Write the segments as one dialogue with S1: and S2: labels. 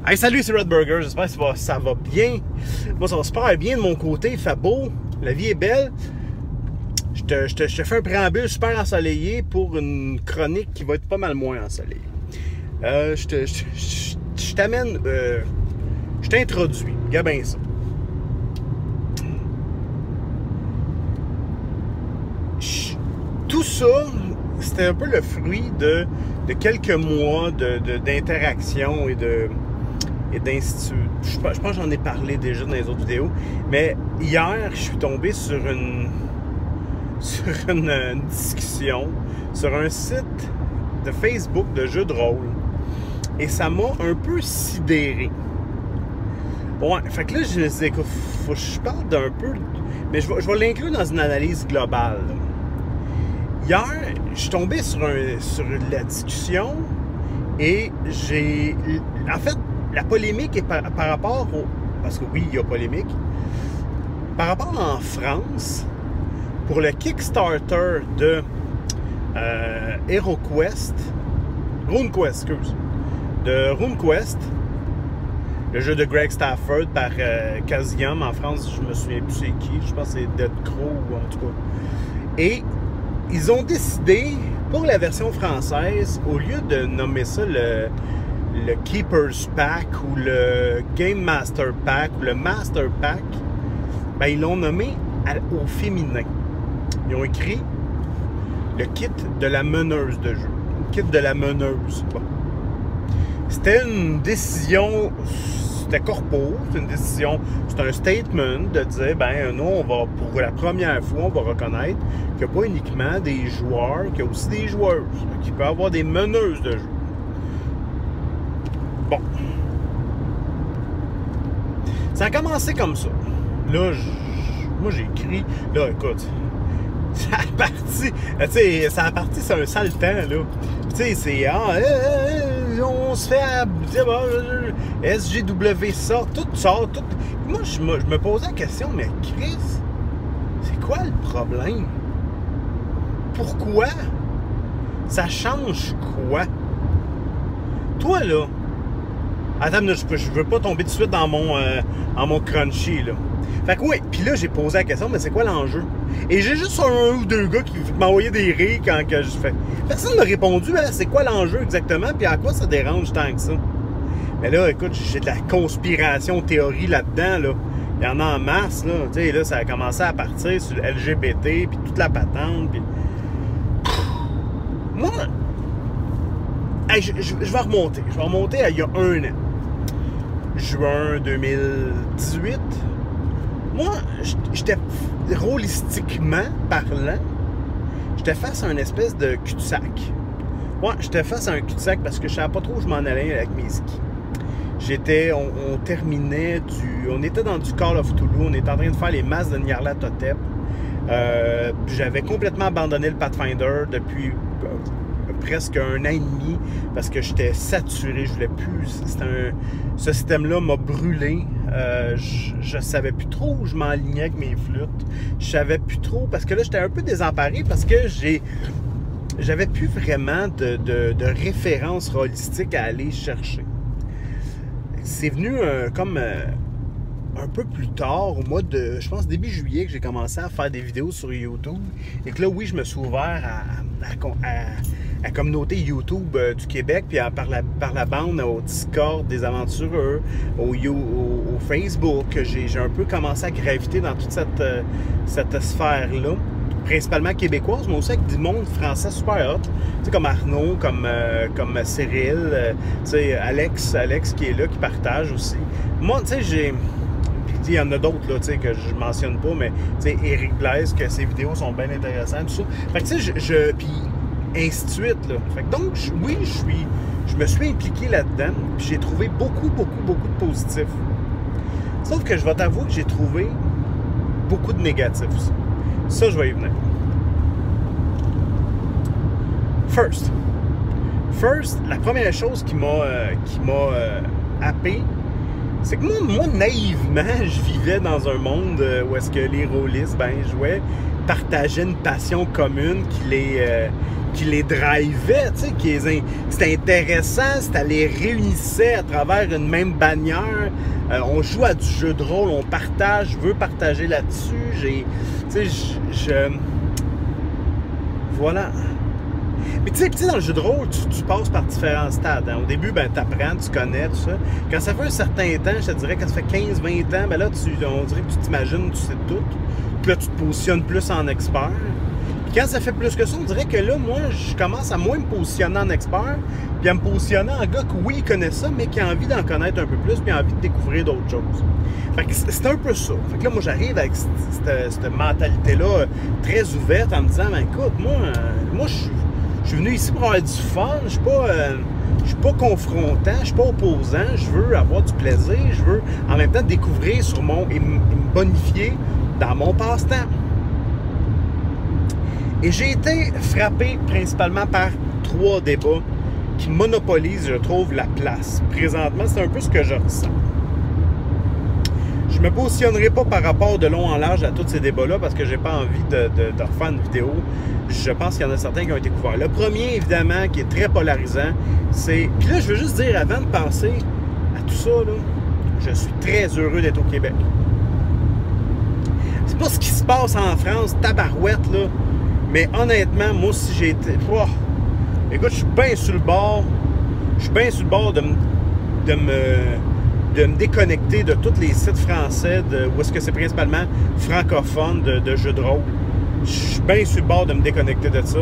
S1: Hey, salut, c'est Red Burger. J'espère que ça va bien. Moi, ça va super bien de mon côté. Il fait beau. La vie est belle. Je te fais un préambule super ensoleillé pour une chronique qui va être pas mal moins ensoleillée. Je t'amène... je t'introduis. Regarde bien ça. Tout ça, c'était un peu le fruit de quelques mois d'interaction et d'institut. Je pense que j'en ai parlé déjà dans les autres vidéos. Mais hier, je suis tombé sur une discussion sur un site de Facebook de jeux de rôle. Et ça m'a un peu sidéré. Bon, fait que là, je me disais, faut que je parle d'un peu... Mais je vais l'inclure dans une analyse globale. Hier, je suis tombé sur la discussion et j'ai... En fait, la polémique est par rapport au... Parce que oui, il y a polémique. Par rapport en France, pour le Kickstarter de RuneQuest, de RuneQuest, le jeu de Greg Stafford par Chaosium. En France, je me souviens plus c'est qui. Je pense que c'est Dead Crow, en tout cas. Et ils ont décidé, pour la version française, au lieu de nommer ça le Keeper's Pack ou le Game Master Pack ou le Master Pack, ben, ils l'ont nommé au féminin. Ils ont écrit le kit de la meneuse de jeu. Le kit de la meneuse. Bon. C'était une décision, c'était corpo, c'est une décision, c'est un statement de dire, ben nous, on va, pour la première fois, on va reconnaître qu'il n'y a pas uniquement des joueurs, qu'il y a aussi des joueuses, qu'il peut y avoir des meneuses de jeu. Bon. Ça a commencé comme ça. Là, moi, j'ai écrit, là, écoute, ça a parti, tu sais, c'est un sale temps, là. Tu sais, c'est, on se fait, SGW sort, tout sort, tout. Moi, je me posais la question, mais Chris, c'est quoi le problème? Pourquoi? Ça change quoi? Toi, là, attends, je veux pas tomber tout de suite dans mon crunchy, là. Fait que oui, puis là, j'ai posé la question, mais c'est quoi l'enjeu? Et j'ai juste un ou deux gars qui m'envoyaient des rires quand que je fais. Personne ne m'a répondu, hein, c'est quoi l'enjeu exactement, puis à quoi ça dérange tant que ça? Mais là, écoute, j'ai de la conspiration théorie là-dedans, là. Il y en a en masse, là. Tu sais, là, ça a commencé à partir sur LGBT, puis toute la patente, puis... Moi, hey, je vais remonter. Je vais remonter à il y a un an. Juin 2018. Moi, j'étais, rôlistiquement parlant, j'étais face à une espèce de cul-de-sac. Moi, j'étais face à un cul-de-sac parce que je savais pas trop où je m'en allais avec mes skis. On terminait on était dans du Call of Cthulhu, on était en train de faire les masses de Nyarlathotep. J'avais complètement abandonné le Pathfinder depuis presque un an et demi parce que j'étais saturé, je voulais plus. Ce système-là m'a brûlé. Je savais plus trop où je m'enlignais avec mes flûtes. Je savais plus trop parce que là, j'étais un peu désemparé parce que j'avais plus vraiment de référence holistique à aller chercher. C'est venu comme un peu plus tard, au mois de, je pense, début juillet, que j'ai commencé à faire des vidéos sur YouTube. Et que là, oui, je me suis ouvert à la communauté YouTube du Québec, puis par la bande au Discord des aventureux, au Facebook. J'ai un peu commencé à graviter dans toute cette sphère-là, principalement québécoise, mais aussi avec du monde français super hot, tu sais, comme Arnaud, comme Cyril, tu sais, Alex qui est là, qui partage aussi. Moi, tu sais, il y en a d'autres, là, tu sais, que je mentionne pas, mais, tu sais, Éric Blaise, que ses vidéos sont bien intéressantes, tout ça. Fait que, tu sais, puis ainsi de suite, là. Fait que donc, oui, je me suis impliqué là-dedans, puis j'ai trouvé beaucoup de positifs. Sauf que je vais t'avouer que j'ai trouvé beaucoup de négatifs aussi. Ça, je vais y venir. First, la première chose qui m'a happé, c'est que moi, naïvement, je vivais dans un monde où est-ce que les rôlistes, ben, jouaient, partageaient une passion commune qui qui les drivait, tu sais, c'était intéressant, ça les réunissait à travers une même bannière. On joue à du jeu de rôle, on partage, je veux partager là-dessus. Voilà. Mais tu sais, dans le jeu de rôle, tu passes par différents stades. Hein. Au début, ben, tu apprends, tu connais, tout ça. Quand ça fait un certain temps, je te dirais, quand ça fait 15-20 ans, ben là, on dirait que tu t'imagines, tu sais tout. Puis là, tu te positionnes plus en expert. Puis quand ça fait plus que ça, on dirait que là, moi, je commence à moins me positionner en expert, puis à me positionner en gars que, oui, il connaît ça, mais qui a envie d'en connaître un peu plus, puis a envie de découvrir d'autres choses. Fait que c'est un peu ça. Fait que là, moi, j'arrive avec cette mentalité-là très ouverte en me disant, ben écoute, moi je suis venu ici pour avoir du fun, je suis pas confrontant, je suis pas opposant, je veux avoir du plaisir, je veux en même temps découvrir et me bonifier dans mon passe-temps. Et j'ai été frappé principalement par 3 débats qui monopolisent, je trouve, la place. Présentement, c'est un peu ce que je ressens. Je ne me positionnerai pas par rapport de long en large à tous ces débats-là parce que j'ai pas envie de refaire une vidéo. Je pense qu'il y en a certains qui ont été couverts. Le premier, évidemment, qui est très polarisant, c'est... Puis là, je veux juste dire, avant de passer à tout ça, là, je suis très heureux d'être au Québec. C'est pas ce qui se passe en France, tabarouette, là. Mais honnêtement, moi, si j'ai été... Écoute, je suis bien sur le bord. Je suis bien sur le bord de me déconnecter de tous les sites français, où est-ce que c'est principalement francophone de jeux de rôle. Je suis bien sur le bord de me déconnecter de ça,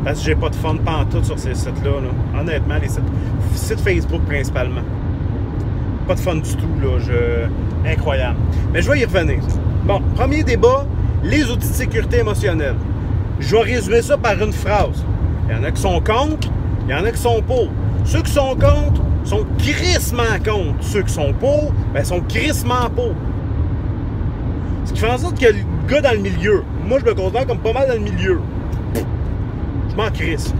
S1: parce que j'ai pas de fun pantoute sur ces sites-là. Là. Honnêtement, les sites Facebook principalement. Pas de fun du tout, là. Incroyable. Mais je vais y revenir. Bon, premier débat, les outils de sécurité émotionnelle. Je vais résumer ça par une phrase. Il y en a qui sont contre, il y en a qui sont pour. Ceux qui sont contre sont crissement contre. Ceux qui sont pour, ben, sont crissement pour. Ce qui fait en sorte que le gars dans le milieu, moi je me considère comme pas mal dans le milieu. Je m'en crisse.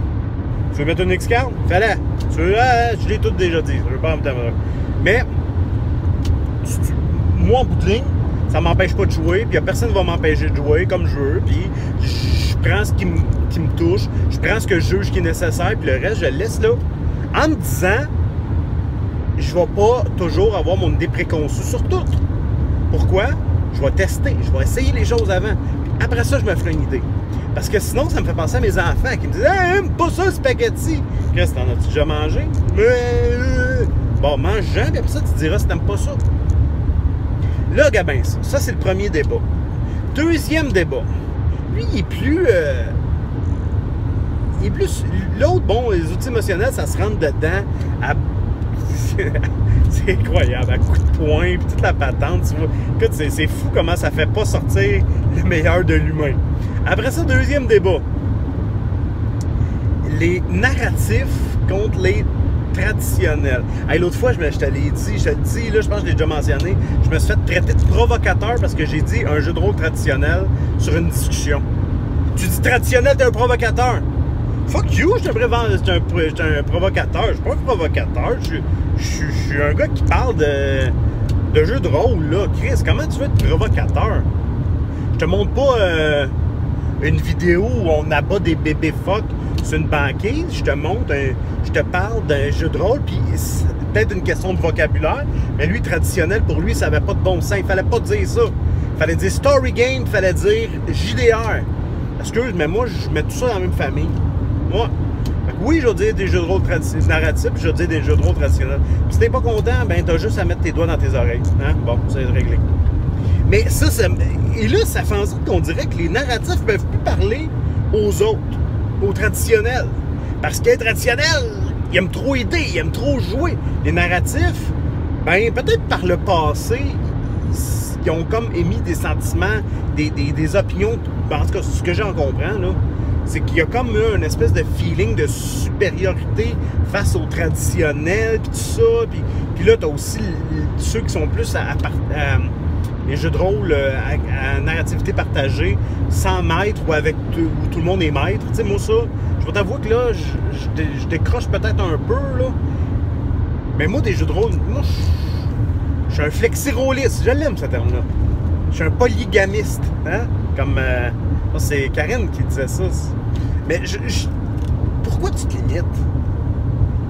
S1: Tu veux mettre une X-card? Fais-la. Je l'ai tout déjà dit. Je veux pas en mettre. Mais, moi en bout de ligne, ça m'empêche pas de jouer, puis il n'y a personne qui va m'empêcher de jouer comme je veux, puis je prends ce qui me touche, je prends ce que je juge qui est nécessaire, puis le reste, je le laisse là. En me disant, je vais pas toujours avoir mon idée préconçue sur tout. Pourquoi? Je vais tester, je vais essayer les choses avant. Puis après ça, je me ferai une idée. Parce que sinon, ça me fait penser à mes enfants qui me disent « Hey, aime pas ça, le spaghetti! » Qu'est-ce que t'en as-tu déjà mangé? Bon, mange-en, puis après ça, tu diras si t'aimes pas ça. Là, Gabin, ça c'est le premier débat. Deuxième débat. Lui, il est plus... L'autre, bon, les outils émotionnels, ça se rentre dedans à... c'est incroyable, à coups de poing, puis toute la patente, tu vois. Écoute, c'est fou comment ça fait pas sortir le meilleur de l'humain. Après ça, deuxième débat. Les narratifs contre les traditionnels. Hey, l'autre fois, je te l'ai dit, je te le dis, là, je pense que je l'ai déjà mentionné, je me suis fait traiter de provocateur parce que j'ai dit un jeu de rôle traditionnel sur une discussion. Tu dis traditionnel, t'es un provocateur. Fuck you, je suis un provocateur. Je suis pas un provocateur. Je suis un gars qui parle de jeu de rôle, là. Chris, comment tu veux être provocateur? Je te montre pas une vidéo où on abat des bébés phoques sur une banquise. Je te parle d'un jeu de rôle, puis c'est peut-être une question de vocabulaire, mais lui, traditionnel, pour lui, ça n'avait pas de bon sens. Il fallait pas dire ça. Il fallait dire story game, il fallait dire JDR. Excuse, mais moi, je mets tout ça dans la même famille. Moi. Oui, je veux dire des jeux de rôle narratifs, je veux dire des jeux de rôle traditionnels. Puis si t'es pas content, ben t'as juste à mettre tes doigts dans tes oreilles. Hein? Bon, c'est réglé. Mais ça, et là, ça fait en sorte qu'on dirait que les narratifs peuvent plus parler aux autres, aux traditionnels. Parce que les traditionnels, ils aiment trop aider, ils aiment trop jouer. Les narratifs, ben peut-être par le passé, ils ont comme émis des sentiments, des opinions, en tout cas, ce que j'en comprends, là, c'est qu'il y a comme une espèce de feeling de supériorité face au traditionnel, puis tout ça. Puis là, tu as aussi ceux qui sont plus à les jeux de rôle à narrativité partagée, sans maître ou avec où tout le monde est maître. Tu sais, moi, ça, je vais t'avouer que là, je décroche peut-être un peu, là. Mais moi, des jeux de rôle, moi, je suis un flexi-rôliste. Je l'aime, ce terme-là. Je suis un polygamiste, hein? Comme... c'est Karine qui disait ça. Mais pourquoi tu te limites?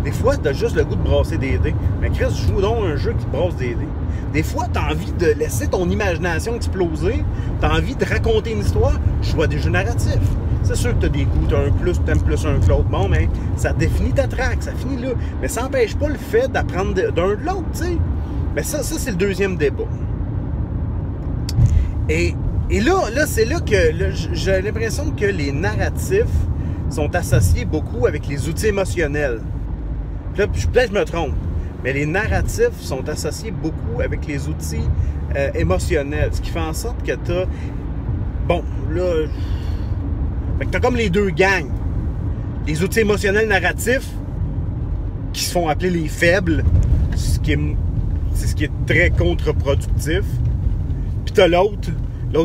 S1: Des fois, tu as juste le goût de brasser des dés. Mais Chris, joue donc un jeu qui te brasse des dés. Des fois, tu as envie de laisser ton imagination exploser. Tu as envie de raconter une histoire. Choix des jeux narratifs. C'est sûr que tu as des goûts, tu as un plus, tu aimes plus un que l'autre. Bon, mais ça définit ta traque, ça finit là. Mais ça n'empêche pas le fait d'apprendre d'un de l'autre, tu sais. Mais ça c'est le deuxième débat. Et là c'est là que j'ai l'impression que les narratifs sont associés beaucoup avec les outils émotionnels. Là, peut-être que je me trompe, mais les narratifs sont associés beaucoup avec les outils émotionnels. Ce qui fait en sorte que tu as... Bon, là... Fait que tu as comme les deux gangs. Les outils émotionnels narratifs qui se font appeler les faibles, c'est ce qui est très contre-productif. Puis tu as l'autre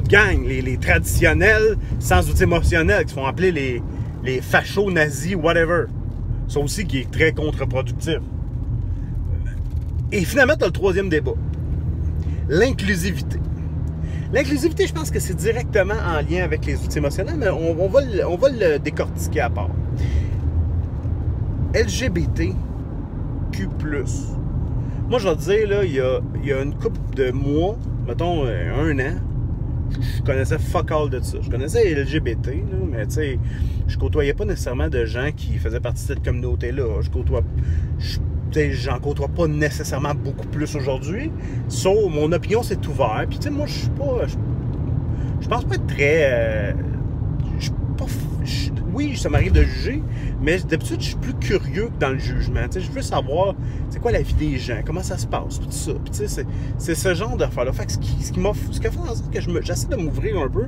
S1: gang, les traditionnels sans outils émotionnels, qui se font appeler les fachos, nazis, whatever. Ça aussi qui est très contre-productif. Et finalement, tu as le troisième débat. L'inclusivité. L'inclusivité, je pense que c'est directement en lien avec les outils émotionnels, mais on va le décortiquer à part. LGBTQ+. Moi, je vais te dire, là, il y a une couple de mois, mettons 1 an, je connaissais fuck all de ça. Je connaissais LGBT, là, mais tu sais, je côtoyais pas nécessairement de gens qui faisaient partie de cette communauté-là. J'en côtoie pas nécessairement beaucoup plus aujourd'hui. Sauf mon opinion s'est ouverte. Puis tu sais, moi, je pense pas être très... oui, ça m'arrive de juger, mais d'habitude, je suis plus curieux que dans le jugement. Tu sais, je veux savoir, c'est quoi la vie des gens, comment ça se passe, tout ça. Puis tu sais, c'est ce genre d'affaires-là. Fait que ce qui a fait en sorte que j'essaie de m'ouvrir un peu,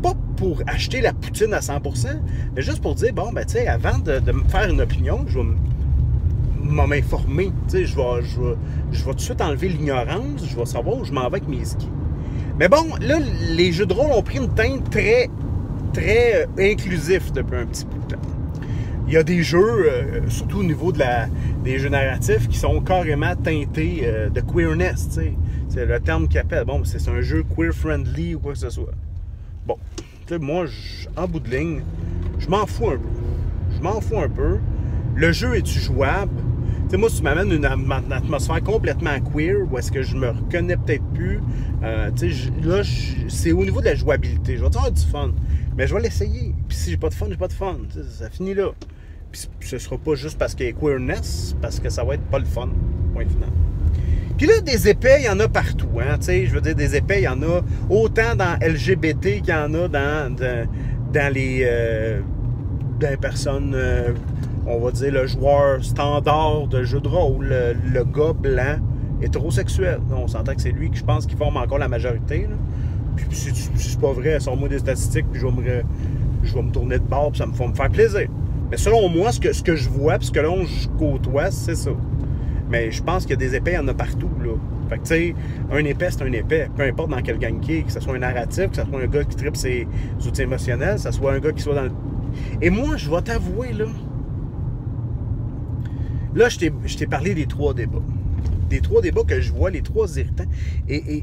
S1: pas pour acheter la poutine à 100%, mais juste pour dire, bon, ben tu sais, avant de me faire une opinion, je vais m'informer. Tu sais, je vais tout de suite enlever l'ignorance, je vais savoir où je m'en vais avec mes skis. Mais bon, là, les jeux de rôle ont pris une teinte très inclusif depuis un petit bout de temps. Il y a des jeux, surtout au niveau des jeux narratifs, qui sont carrément teintés de queerness, tu sais. C'est le terme qu'ils appellent. Bon, c'est un jeu queer-friendly ou quoi que ce soit. Bon, tu sais, moi, en bout de ligne, je m'en fous un peu. Le jeu est-tu jouable? Tu sais, moi, si tu m'amènes une atmosphère complètement queer, où est-ce que je me reconnais peut-être plus, tu sais, là, c'est au niveau de la jouabilité. Je vais avoir du fun, mais je vais l'essayer. Puis si j'ai pas de fun, j'ai pas de fun. Tu sais, ça finit là. Puis ce sera pas juste parce qu'il y a queerness, parce que ça va être pas le fun. Point final. Puis là, des épais, il y en a partout. Hein, tu sais, je veux dire, des épais, il y en a autant dans LGBT qu'il y en a dans les personnes... on va dire le joueur standard de jeu de rôle, le gars blanc hétérosexuel. On s'entend que c'est lui que je pense qui forme encore la majorité. Là. Puis si c'est pas vrai, sors-moi des statistiques, puis je vais me tourner de bord, puis ça me va me faire plaisir. Mais selon moi, ce que je vois, puis ce que là je côtoie, c'est ça. Mais je pense qu'il y a des épais, il y en a partout. Là. Fait que tu sais, un épais, c'est un épais. Peu importe dans quel gang qui est, que ce soit un narratif, que ce soit un gars qui tripe ses outils émotionnels, que ce soit un gars qui soit dans le... Et moi, je vais t'avouer, là, je t'ai parlé des 3 débats. Des 3 débats que je vois, les 3 irritants. Et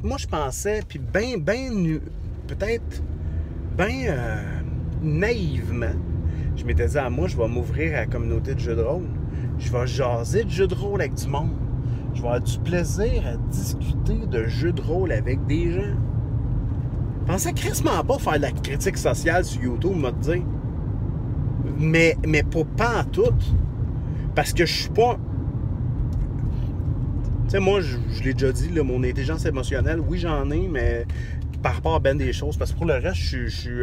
S1: moi, je pensais, puis peut-être naïvement, je m'étais dit, moi, je vais m'ouvrir à la communauté de jeux de rôle. Je vais jaser de jeux de rôle avec du monde. Je vais avoir du plaisir à discuter de jeux de rôle avec des gens. Je pensais crissement pas faire de la critique sociale sur YouTube, m'a dit. Mais pas en tout. Parce que je suis pas... Tu sais, moi, je l'ai déjà dit, là, mon intelligence émotionnelle, oui, j'en ai, mais par rapport à ben des choses. Parce que pour le reste, je suis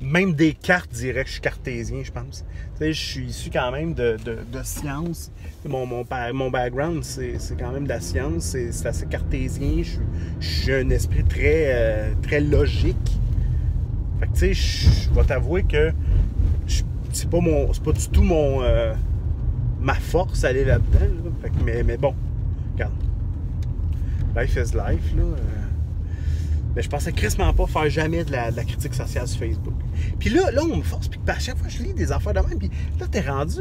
S1: même des cartes, dirais que je suis cartésien, je pense. Tu sais, je suis issu quand même de science. Mon background, c'est quand même de la science. C'est assez cartésien. Je suis un esprit très logique. Fait que, tu sais, je vais t'avouer que c'est pas du tout ma force aller là-dedans. Là. Fait que, mais bon, regarde. Life is life, là. Mais je pensais crissement pas faire jamais de la critique sociale sur Facebook. Puis là, on me force, puis à chaque fois, je lis des affaires de même, puis là, t'es rendu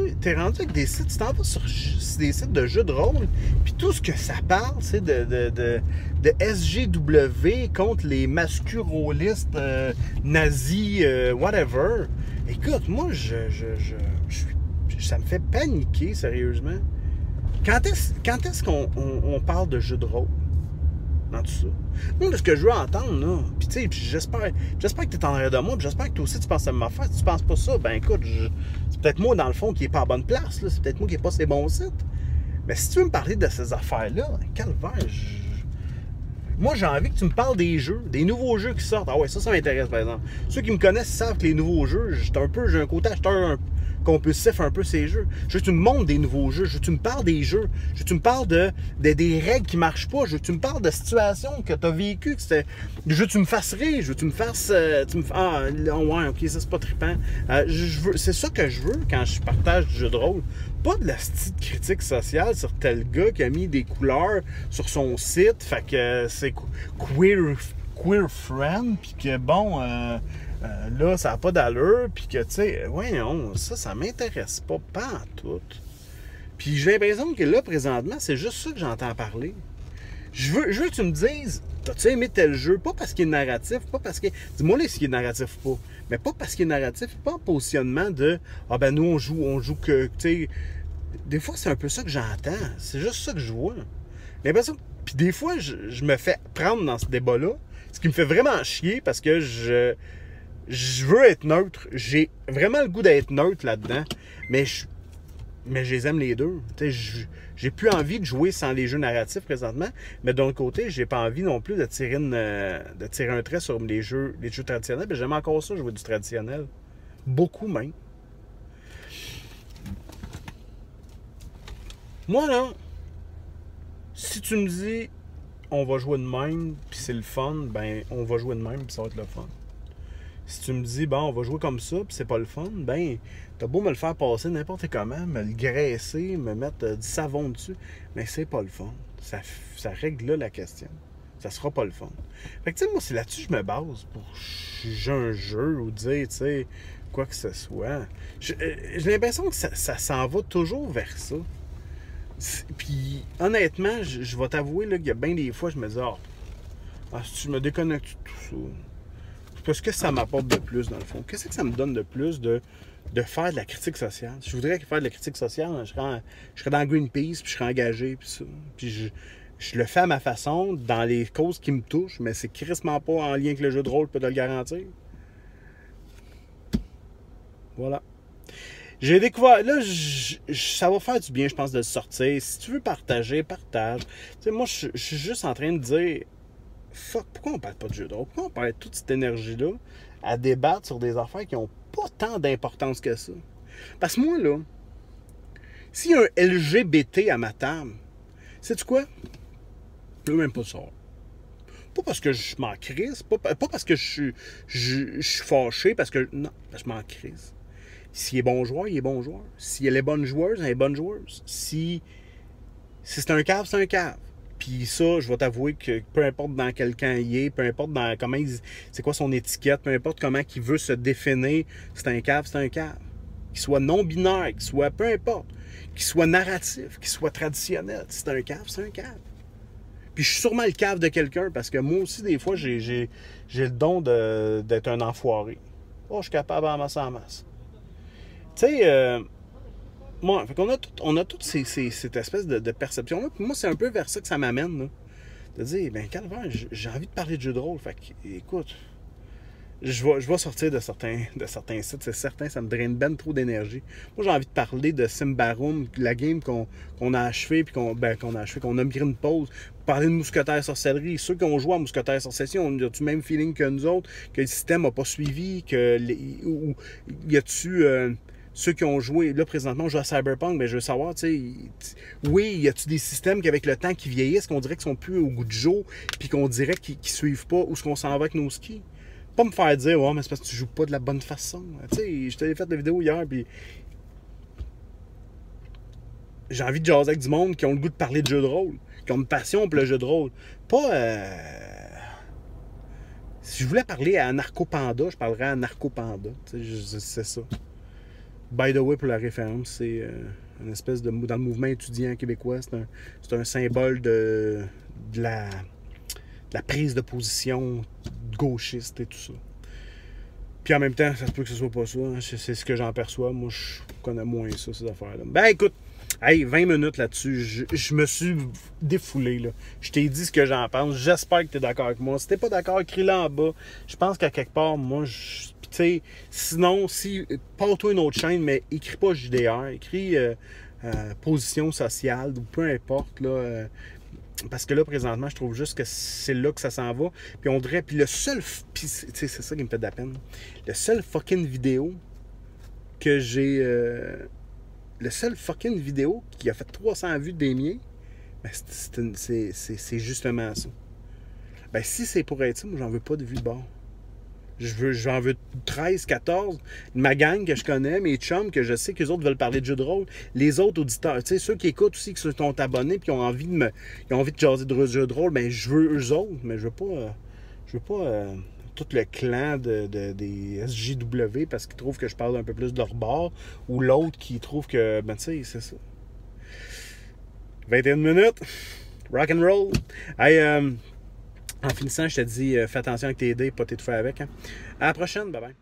S1: avec des sites, tu t'en vas sur des sites de jeux de rôle, puis tout ce que ça parle, c'est de SGW contre les mascurolistes nazis, whatever. Écoute, moi, ça me fait paniquer, sérieusement. Quand est-ce qu'on parle de jeux de rôle dans tout ça? Moi, ce que je veux entendre, là, puis tu sais, j'espère que t'es en arrière de moi, puis j'espère que toi aussi tu penses à ma affaire. Si tu penses pas ça, ben écoute, c'est peut-être moi, dans le fond, qui est pas à bonne place, là. C'est peut-être moi qui est pas sur les bons sites. Mais si tu veux me parler de ces affaires-là, calvaire, moi, j'ai envie que tu me parles des jeux, des nouveaux jeux qui sortent. Ah ouais, ça m'intéresse, par exemple. Ceux qui me connaissent savent que les nouveaux jeux, j'ai un côté acheteur compulsif un peu ces jeux. Je veux que tu me montres des nouveaux jeux. Je veux que tu me parles des jeux. Je veux que tu me parles des règles qui marchent pas. Je veux que tu me parles de situations que tu as vécues. Je veux que tu me fasses rire. Je veux que tu me fasses... Ah, ouais, ok, ça c'est pas trippant. C'est ça que je veux quand je partage du jeu de rôle. Pas de la petite critique sociale sur tel gars qui a mis des couleurs sur son site. Fait que c'est queer friend. Puis que bon... là, ça n'a pas d'allure, puis que, tu sais, ouais, non, ça m'intéresse pas en tout. Puis j'ai l'impression que là, présentement, c'est juste ça que j'entends parler. Je veux que tu me dises, t'as-tu aimé tel jeu? Pas parce qu'il est narratif, pas parce que... Dis-moi là s'il est narratif ou pas. Mais pas parce qu'il est narratif, pas en positionnement de, ah ben nous, on joue que, tu sais... Des fois, c'est un peu ça que j'entends. C'est juste ça que je vois. L'impression... Puis des fois, je me fais prendre dans ce débat-là, ce qui me fait vraiment chier parce que je veux être neutre. J'ai vraiment le goût d'être neutre là-dedans. Mais je les aime les deux. J'ai plus envie de jouer sans les jeux narratifs présentement. Mais d'un côté, j'ai pas envie non plus de tirer un trait sur les jeux traditionnels. Mais j'aime encore ça, jouer du traditionnel. Beaucoup même. Moi, là, si tu me dis on va jouer de même, puis c'est le fun, ben on va jouer de même, puis ça va être le fun. Si tu me dis, bon, on va jouer comme ça, puis c'est pas le fun, ben, t'as beau me le faire passer n'importe comment, me le graisser, me mettre du savon dessus, mais c'est pas le fun. Ça règle là la question. Ça sera pas le fun. Fait que, tu sais, moi, c'est là-dessus que je me base pour juger un jeu ou dire, tu sais, quoi que ce soit. J'ai l'impression que ça s'en va toujours vers ça. Puis, honnêtement, je vais t'avouer qu'il y a bien des fois, je me dis, si je me déconnecte de tout ça. Qu'est-ce que ça m'apporte de plus, dans le fond? Qu'est-ce que ça me donne de plus de faire de la critique sociale? Je voudrais faire de la critique sociale, je serais dans Greenpeace, puis je serais engagé, puis ça. Puis je le fais à ma façon, dans les causes qui me touchent, mais c'est crissement pas en lien avec le jeu de rôle, je peux te le garantir. Voilà. J'ai découvert, là, ça va faire du bien, je pense, de le sortir. Si tu veux partager, partage. Tu sais, moi, je suis juste en train de dire... Fuck, pourquoi on parle pas de jeu de rôle? Pourquoi on parle de toute cette énergie-là à débattre sur des affaires qui n'ont pas tant d'importance que ça? Parce que moi, là, s'il y a un LGBT à ma table, sais-tu quoi? Je veux même pas le savoir. Pas parce que je m'en crise, pas parce que je suis fâché, parce que... Non, parce que je m'en crise. S'il est bon joueur, il est bon joueur. Si elle est bonne joueuse, elle est bonne joueuse. Si c'est un cave, c'est un cave. Puis ça, je vais t'avouer que peu importe dans quel camp il est, peu importe dans comment c'est quoi son étiquette, peu importe comment il veut se définir, c'est un cave, c'est un cave. Qu'il soit non-binaire, qu'il soit peu importe, qu'il soit narratif, qu'il soit traditionnel, c'est un cave, c'est un cave. Puis je suis sûrement le cave de quelqu'un parce que moi aussi, des fois, j'ai le don d'être un enfoiré. Oh, je suis capable en masse en masse. Tu sais, moi, fait on a toute cette espèce de perception-là. Puis moi, c'est un peu vers ça que ça m'amène. Là. De dire, ben, calvaire, j'ai envie de parler de jeux de rôle. Fait que, écoute, je vais sortir de certains sites. C'est certain, ça me draine ben trop d'énergie. Moi, j'ai envie de parler de Symbaroum, la game qu'on a achevé, puis qu'on a mis une pause. Parler de Mousquetaires Sorcellerie. Ceux qui ont joué à Mousquetaires Sorcellerie, on a-tu le même feeling que nous autres, que le système n'a pas suivi, ou y a-tu... ceux qui ont joué, là présentement on joue à Cyberpunk, mais je veux savoir, tu sais, oui, y a-tu des systèmes qu'avec le temps qui vieillissent, qu'on dirait qu'ils sont plus au goût de jour, puis qu'on dirait qu'ils suivent pas où est-ce qu'on s'en va avec nos skis? Pas me faire dire, ouais, mais c'est parce que tu joues pas de la bonne façon. Tu sais, je t'avais fait la vidéo hier, puis j'ai envie de jaser avec du monde qui ont le goût de parler de jeux de rôle, qui ont une passion pour le jeu de rôle. Pas, si je voulais parler à Narco Panda, je parlerais à Narco Panda. Tu sais, c'est ça. By the way, pour la référence, c'est une espèce de... Dans le mouvement étudiant québécois, c'est un symbole de la prise de position gauchiste et tout ça. Puis en même temps, ça se peut que ce soit pas ça. Hein. C'est ce que j'en perçois. Moi, je connais moins ça, ces affaires-là. Ben écoute, hey, 20 minutes là-dessus. Je me suis défoulé, là. Je t'ai dit ce que j'en pense. J'espère que tu es d'accord avec moi. Si t'es pas d'accord, écris-le en bas. Je pense qu'à quelque part, moi, tu sais, sinon, pars-toi une autre chaîne, mais écris pas JDR. Écris position sociale ou peu importe, là. Parce que là, présentement, je trouve juste que c'est là que ça s'en va. Puis on dirait... Puis le seul... Puis c'est ça qui me fait de la peine. Le seul fucking vidéo que j'ai... le seul fucking vidéo qui a fait 300 vues des miens, ben c'est justement ça. Ben si c'est pour être ça, moi, j'en veux pas de vues de bord. J'en veux 13, 14. Ma gang que je connais, mes chums, que je sais qu'eux autres veulent parler de jeux de rôle. Les autres auditeurs, tu sais, ceux qui écoutent aussi, qui sont abonnés, puis qui ont envie de jaser de jeux de rôle, ben je veux eux autres, mais je veux pas tout le clan des SJW parce qu'ils trouvent que je parle un peu plus de leur bord, ou l'autre qui trouve que, ben tu sais, c'est ça. 21 minutes, rock and roll. Hey, en finissant, je te dis, fais attention avec tes dés, pas t'étouffer avec. Hein. À la prochaine, bye bye.